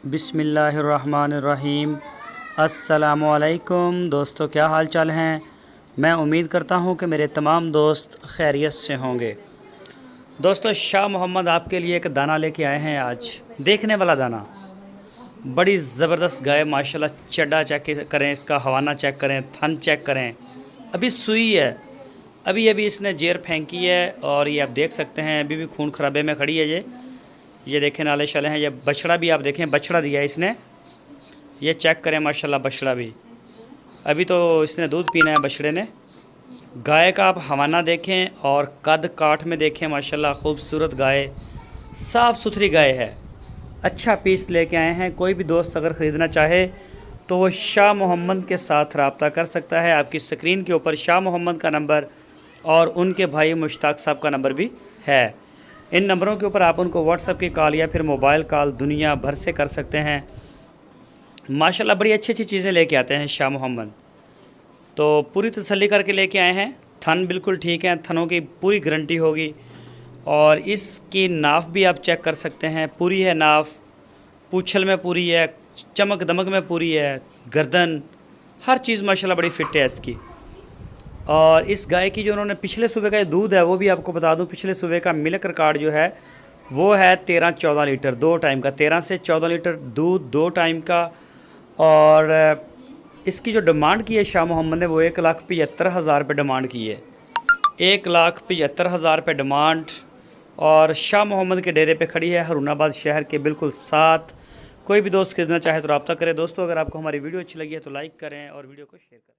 बिस्मिल्लाहिर्रहमानिर्रहीम। अस्सलामुअलैकुम दोस्तों, क्या हाल चाल हैं। मैं उम्मीद करता हूं कि मेरे तमाम दोस्त खैरियत से होंगे। दोस्तों, शाह मोहम्मद आपके लिए एक दाना लेके आए हैं आज, देखने वाला दाना। बड़ी ज़बरदस्त गाय माशाल्लाह। चड्डा चेक करें, इसका हवाना चेक करें, थन चेक करें। अभी सुई है, अभी अभी इसने जेर फेंकी है और ये आप देख सकते हैं अभी भी खून खराबे में खड़ी है। ये देखें, नाले शाले हैं। ये बछड़ा भी आप देखें, बछड़ा दिया है इसने। ये चेक करें माशाल्लाह, बछड़ा भी अभी तो इसने दूध पीना है बछड़े ने। गाय का आप हवाना देखें और कद काठ में देखें माशाल्लाह, खूबसूरत गाय, साफ़ सुथरी गाय है। अच्छा पीस लेके आए हैं। कोई भी दोस्त अगर ख़रीदना चाहे तो वो शाह मोहम्मद के साथ रब्ता कर सकता है। आपकी स्क्रीन के ऊपर शाह मोहम्मद का नंबर और उनके भाई मुश्ताक साहब का नंबर भी है। इन नंबरों के ऊपर आप उनको व्हाट्सएप की कॉल या फिर मोबाइल कॉल दुनिया भर से कर सकते हैं। माशाल्लाह बड़ी अच्छी अच्छी चीज़ें लेके आते हैं शाह मोहम्मद। तो पूरी तसल्ली करके लेके आए हैं। थन बिल्कुल ठीक है, थनों की पूरी गारंटी होगी। और इसकी नाफ भी आप चेक कर सकते हैं, पूरी है नाफ, पूँछल में पूरी है, चमक दमक में पूरी है, गर्दन, हर चीज़ माशाल्लाह बड़ी फिट है इसकी। और इस गाय की जो उन्होंने पिछले सूबे का दूध है वो भी आपको बता दूं, पिछले सूबे का मिल्क रिकॉर्ड जो है वो है 13-14 लीटर 2 टाइम का, 13 से 14 लीटर दूध 2 टाइम का। और इसकी जो डिमांड की है शाह मोहम्मद ने वो 1,75,000 रुपये डिमांड की है। 1,75,000 रुपये डिमांड। और शाह मोहम्मद के डेरे पे खड़ी है, हरूनाबाद शहर के बिल्कुल साथ। कोई भी दोस्त खरीदना चाहे तो रब्ता करें। दोस्तों, अगर आपको हमारी वीडियो अच्छी लगी है तो लाइक करें और वीडियो को शेयर करें।